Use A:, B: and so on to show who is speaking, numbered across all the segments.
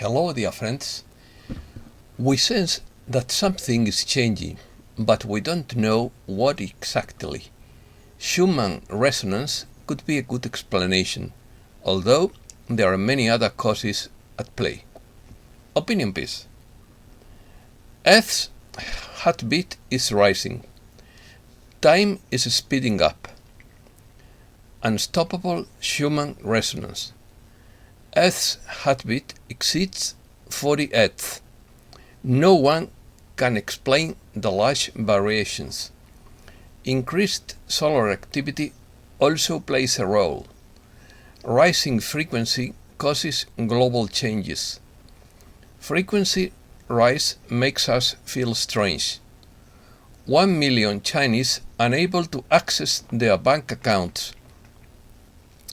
A: Hello, dear friends. We sense that something is changing, but we don't know what exactly. Schumann resonance could be a good explanation, although there are many other causes at play. Opinion piece. Earth's heartbeat is rising. Time is speeding up. Unstoppable Schumann resonance. Earth's heartbeat exceeds 40 Hz. No one can explain the large variations. Increased solar activity also plays a role. Rising frequency causes global changes. Frequency rise makes us feel strange. 1 million Chinese unable to access their bank accounts.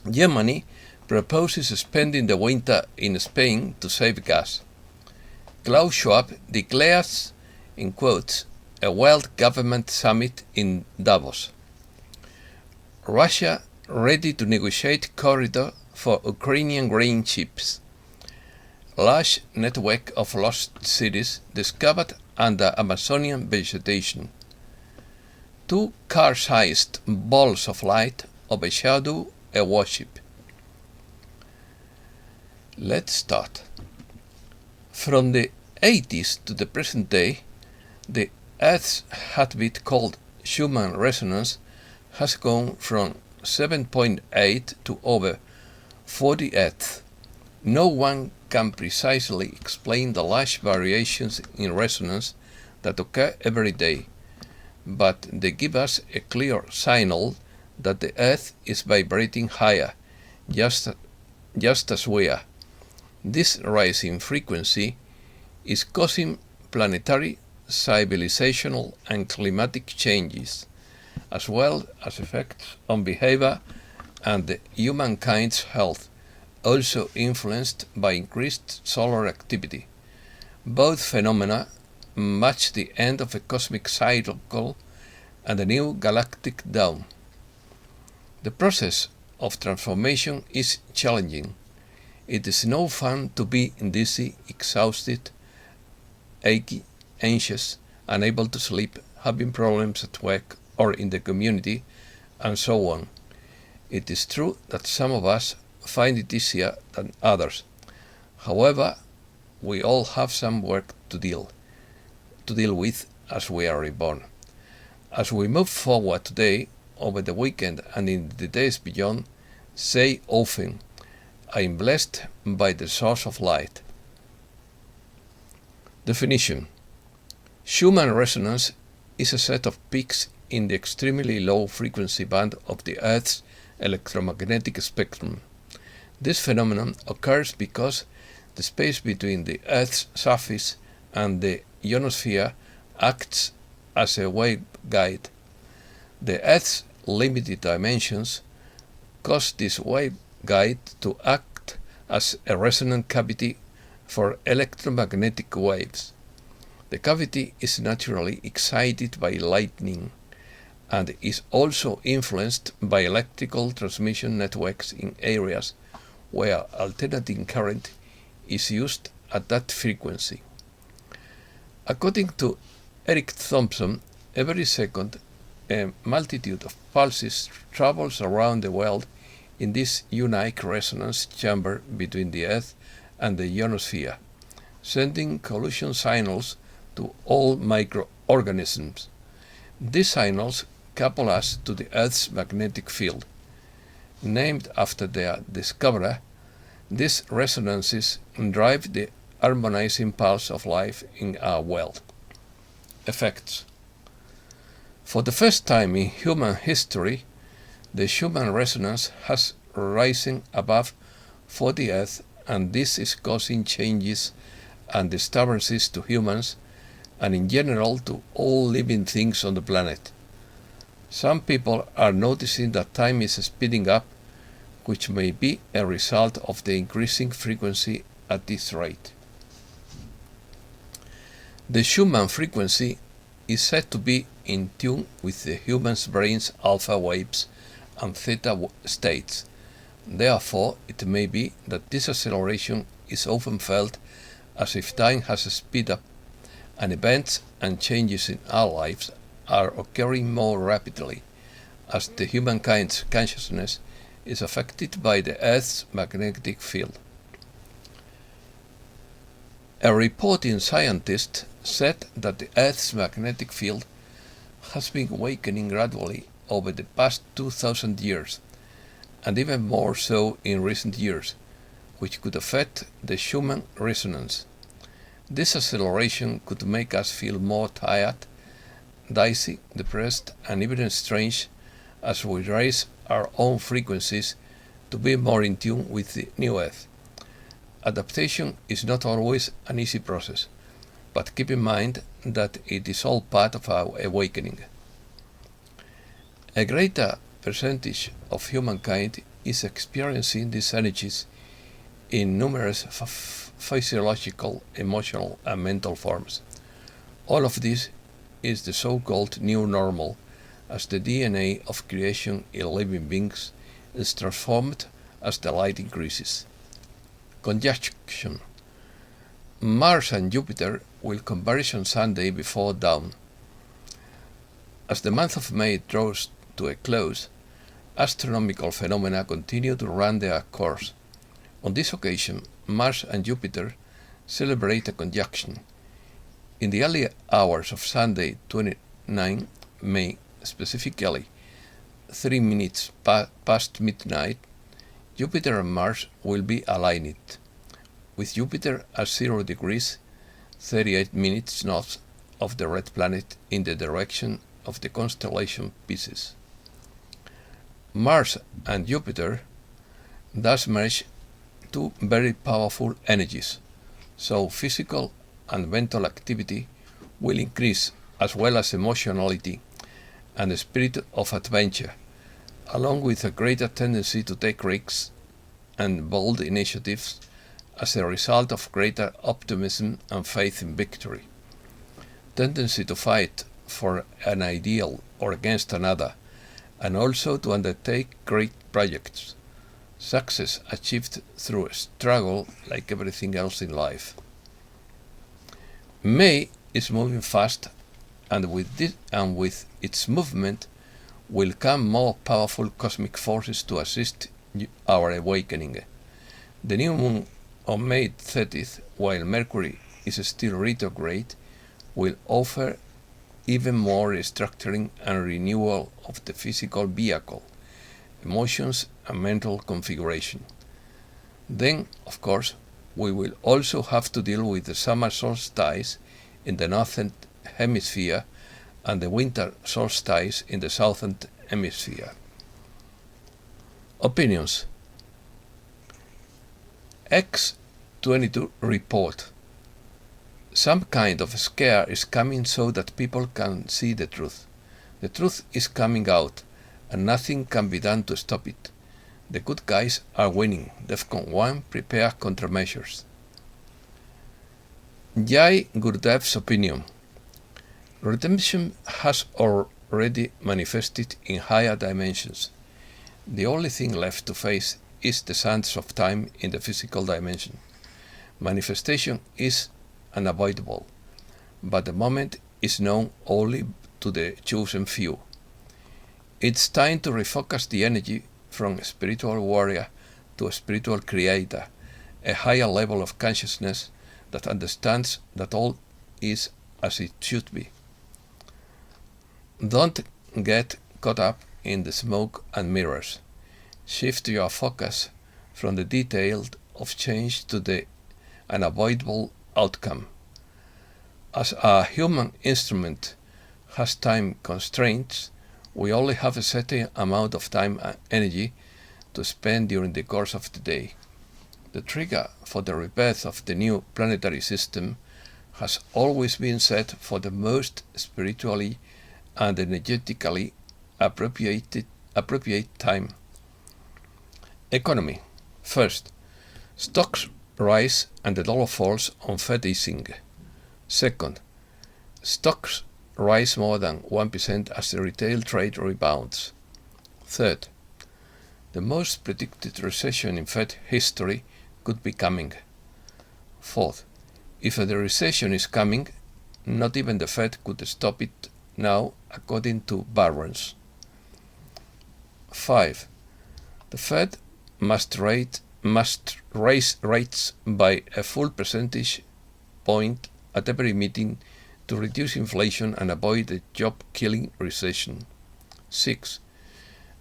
A: Germany proposes spending the winter in Spain to save gas. Klaus Schwab declares, in quotes, a world government summit in Davos. Russia ready to negotiate corridor for Ukrainian grain ships. Large network of lost cities discovered under Amazonian vegetation. 2 car-sized balls of light overshadow a warship. Let's start. From the 80s to the present day, the Earth's heartbeat called Schumann resonance has gone from 7.8 to over 40 Hz. No one can precisely explain the large variations in resonance that occur every day, but they give us a clear signal that the Earth is vibrating higher, just as we are. This rise in frequency is causing planetary, civilizational and climatic changes, as well as effects on behavior and humankind's health, also influenced by increased solar activity. Both phenomena match the end of a cosmic cycle and a new galactic dawn. The process of transformation is challenging. It is no fun to be dizzy, exhausted, achy, anxious, unable to sleep, having problems at work or in the community, and so on. It is true that some of us find it easier than others. However, we all have some work to deal with as we are reborn. As we move forward today, over the weekend and in the days beyond, say often, I am blessed by the source of light. Definition. Schumann resonance is a set of peaks in the extremely low frequency band of the Earth's electromagnetic spectrum. This phenomenon occurs because the space between the Earth's surface and the ionosphere acts as a waveguide. The Earth's limited dimensions cause this waveguide to act as a resonant cavity for electromagnetic waves. The cavity is naturally excited by lightning and is also influenced by electrical transmission networks in areas where alternating current is used at that frequency. According to Eric Thompson, every second a multitude of pulses travels around the world in this unique resonance chamber between the Earth and the ionosphere, sending collision signals to all microorganisms. These signals couple us to the Earth's magnetic field. Named after their discoverer, these resonances drive the harmonizing pulse of life in our world. Effects. For the first time in human history, the Schumann resonance has risen above 40 Hz, and this is causing changes and disturbances to humans and in general to all living things on the planet. Some people are noticing that time is speeding up, which may be a result of the increasing frequency at this rate. The Schumann frequency is said to be in tune with the human's brain's alpha waves and theta states. Therefore, it may be that this acceleration is often felt as if time has sped up, and events and changes in our lives are occurring more rapidly, as the humankind's consciousness is affected by the Earth's magnetic field. A reporting scientist said that the Earth's magnetic field has been awakening gradually over the past 2,000 years, and even more so in recent years, which could affect the Schumann resonance. This acceleration could make us feel more tired, dizzy, depressed, and even strange as we raise our own frequencies to be more in tune with the new Earth. Adaptation is not always an easy process, but keep in mind that it is all part of our awakening. A greater percentage of humankind is experiencing these energies in numerous physiological, emotional, and mental forms. All of this is the so-called new normal, as the DNA of creation in living beings is transformed as the light increases. Conjunction. Mars and Jupiter will converge on Sunday before dawn. As the month of May draws to a close, astronomical phenomena continue to run their course. On this occasion, Mars and Jupiter celebrate a conjunction. In the early hours of Sunday, 29 May, specifically 3 minutes past midnight, Jupiter and Mars will be aligned, with Jupiter at 0 degrees 38 minutes north of the red planet in the direction of the constellation Pisces. Mars and Jupiter thus merge two very powerful energies, so physical and mental activity will increase, as well as emotionality and the spirit of adventure, along with a greater tendency to take risks and bold initiatives as a result of greater optimism and faith in victory. Tendency to fight for an ideal or against another, and also to undertake great projects. Success achieved through a struggle like everything else in life. May is moving fast, and with its movement will come more powerful cosmic forces to assist our awakening. The new moon on May 30th, while Mercury is still retrograde, will offer even more restructuring and renewal of the physical vehicle, emotions, and mental configuration. Then, of course, we will also have to deal with the summer solstice in the northern hemisphere and the winter solstice in the southern hemisphere. Opinions. X22 report. Some kind of scare is coming so that people can see the truth. The truth is coming out, and nothing can be done to stop it. The good guys are winning. DEFCON 1 prepare countermeasures. Jai Gurdev's opinion. Redemption has already manifested in higher dimensions. The only thing left to face is the sands of time in the physical dimension. Manifestation is unavoidable, but the moment is known only to the chosen few. It's time to refocus the energy from a spiritual warrior to a spiritual creator, a higher level of consciousness that understands that all is as it should be. Don't get caught up in the smoke and mirrors. Shift your focus from the detail of change to the unavoidable outcome. As a human instrument has time constraints, we only have a certain amount of time and energy to spend during the course of the day. The trigger for the rebirth of the new planetary system has always been set for the most spiritually and energetically appropriate time. Economy. First, stocks rise and the dollar falls on Fed easing. Second, stocks rise more than 1% as the retail trade rebounds. Third, the most predicted recession in Fed history could be coming. Fourth, if the recession is coming, not even the Fed could stop it now, according to Barron's. 5. The Fed must raise rates by a full percentage point at every meeting to reduce inflation and avoid a job-killing recession. 6.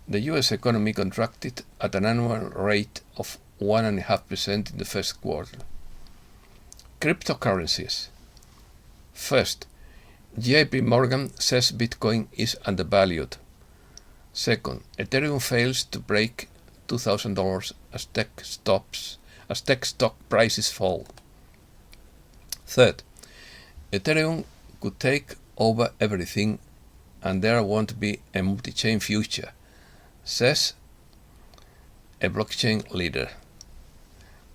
A: The US economy contracted at an annual rate of 1.5% in the first quarter. Cryptocurrencies. First, JP Morgan says Bitcoin is undervalued. Second, Ethereum fails to break $2,000 as tech stock prices fall. Third, Ethereum could take over everything and there won't be a multi-chain future, says a blockchain leader.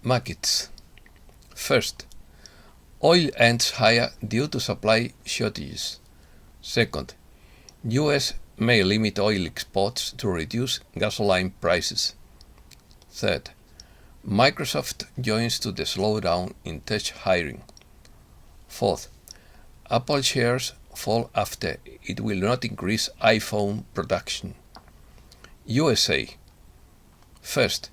A: Markets. First, oil ends higher due to supply shortages. Second, US may limit oil exports to reduce gasoline prices. Third, Microsoft joins to the slowdown in tech hiring. Fourth, Apple shares fall after it will not increase iPhone production. USA. First,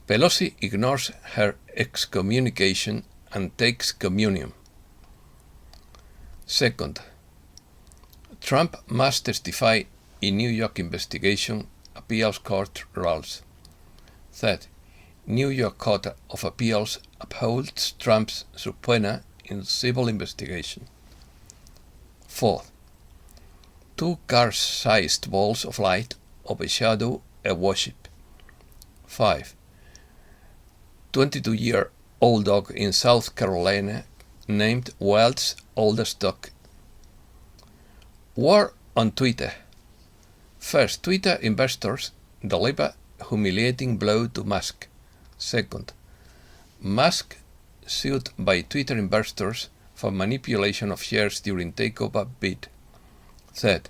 A: Pelosi ignores her excommunication and takes communion. Second, Trump must testify in New York investigation, appeals court rules. Third, New York Court of Appeals upholds Trump's subpoena in civil investigation. Fourth, two car-sized balls of light overshadow a warship. 5. 22-year-old dog in South Carolina named world's oldest dog. War on Twitter. First, Twitter investors deliver humiliating blow to Musk. Second, Musk sued by Twitter investors for manipulation of shares during takeover bid. Third,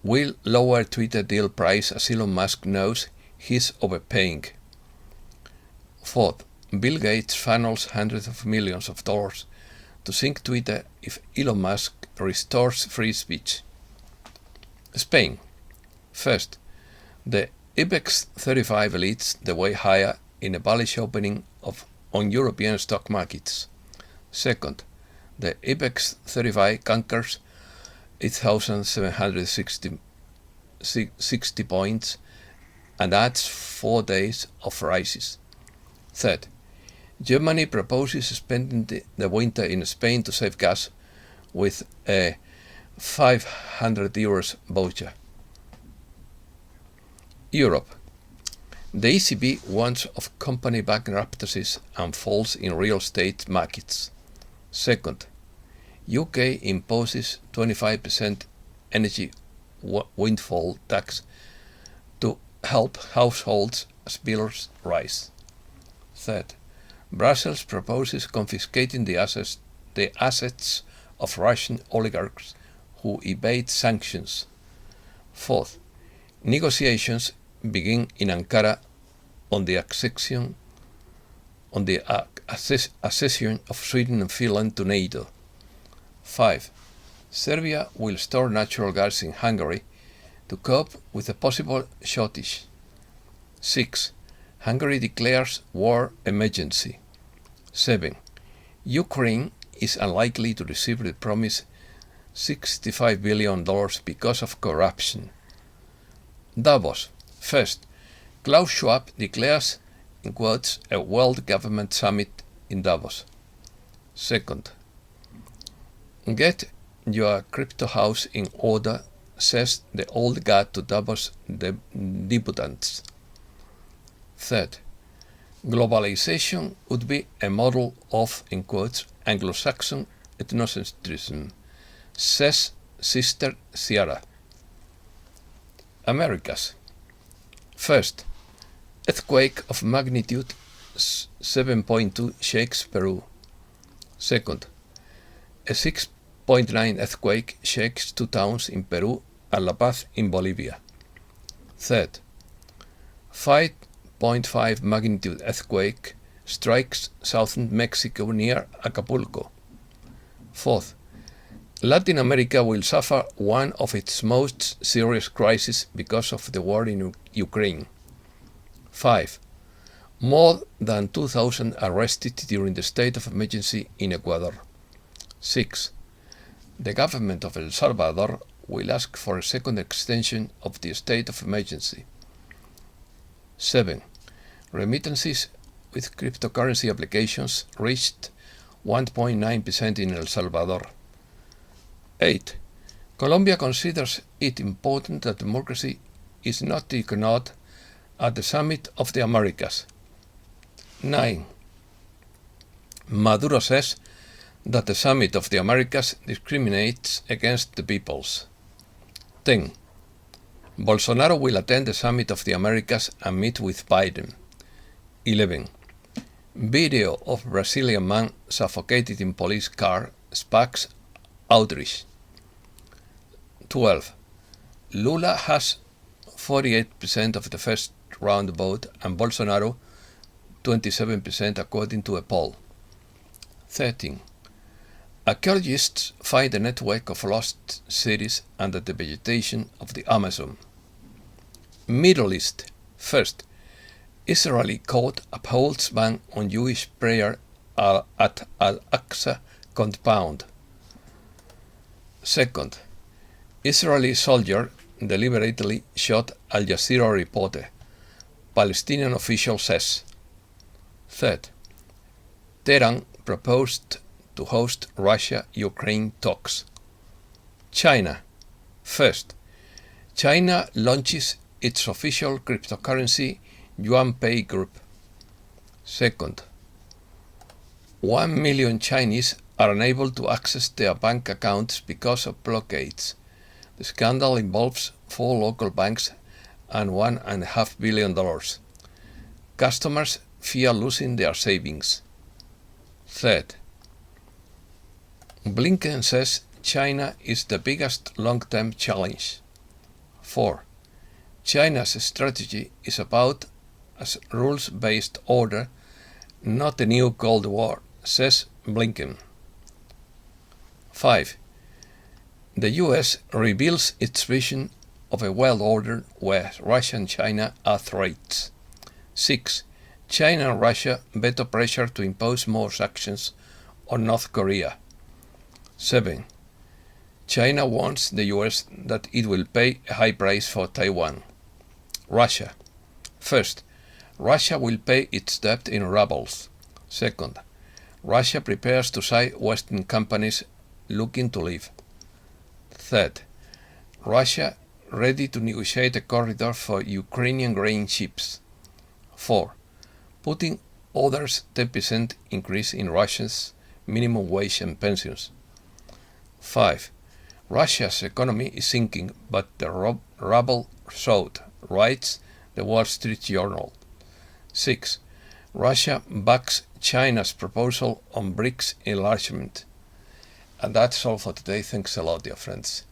A: will lower Twitter deal price as Elon Musk knows he's overpaying. Fourth, Bill Gates funnels hundreds of millions of dollars to sink Twitter if Elon Musk restores free speech. Spain. First, the IBEX 35 leads the way higher in a bullish opening on European stock markets. Second, the IBEX 35 conquers 8,760 points and adds 4 days of rises. Third, Germany proposes spending the winter in Spain to save gas with a €500 voucher. Europe. The ECB warns of company bankruptcies and falls in real estate markets. Second, UK imposes 25% energy windfall tax to help households as bills rise. Third, Brussels proposes confiscating the assets of Russian oligarchs who evade sanctions. Fourth, negotiations begin in Ankara on the accession of Sweden and Finland to NATO. 5. Serbia will store natural gas in Hungary to cope with a possible shortage. 6. Hungary declares war emergency. 7. Ukraine is unlikely to receive the promised $65 billion because of corruption. Davos. First, Klaus Schwab declares, in quotes, a World Government Summit in Davos. Second, get your crypto house in order, says the old guard to Davos debutants. Third, globalization would be a model of, in quotes, Anglo-Saxon ethnocentrism, says Sister Ciara. Americas. First, earthquake of magnitude 7.2 shakes Peru. Second, a 6.9 earthquake shakes 2 towns in Peru and La Paz in Bolivia. Third, 5.5 magnitude earthquake strikes southern Mexico near Acapulco. Fourth, Latin America will suffer one of its most serious crises because of the war in Ukraine. 5. More than 2,000 arrested during the state of emergency in Ecuador. 6. The government of El Salvador will ask for a second extension of the state of emergency. 7. Remittances with cryptocurrency applications reached 1.9% in El Salvador. 8. Colombia considers it important that democracy is not ignored at the Summit of the Americas. 9. Maduro says that the Summit of the Americas discriminates against the peoples. 10. Bolsonaro will attend the Summit of the Americas and meet with Biden. 11. Video of Brazilian man suffocated in police car sparks outrage. 12. Lula has 48% of the first round vote and Bolsonaro 27% according to a poll. 13. Archaeologists find a network of lost cities under the vegetation of the Amazon. Middle East. First, Israeli court upholds ban on Jewish prayer at Al-Aqsa compound. Second, Israeli soldier deliberately shot Al Jazeera reporter, Palestinian official says. Third, Tehran proposed to host Russia-Ukraine talks. China. First, China launches its official cryptocurrency YuanPay group. Second, 1 million Chinese are unable to access their bank accounts because of blockades. The scandal involves 4 local banks and $1.5 billion. Customers fear losing their savings. Third, Blinken says China is the biggest long-term challenge. 4. China's strategy is about a rules-based order, not a new Cold War, says Blinken. 5. The US reveals its vision of a world order where Russia and China are threats. 6. China and Russia veto pressure to impose more sanctions on North Korea. 7. China warns the US that it will pay a high price for Taiwan. Russia. First, Russia will pay its debt in rubles. Second, Russia prepares to side Western companies looking to leave. Third, Russia ready to negotiate a corridor for Ukrainian grain ships. 4. Putin orders 10% increase in Russia's minimum wage and pensions. 5. Russia's economy is sinking, but the ruble soared, writes the Wall Street Journal. 6. Russia backs China's proposal on BRICS enlargement. And that's all for today. Thanks a lot, dear friends.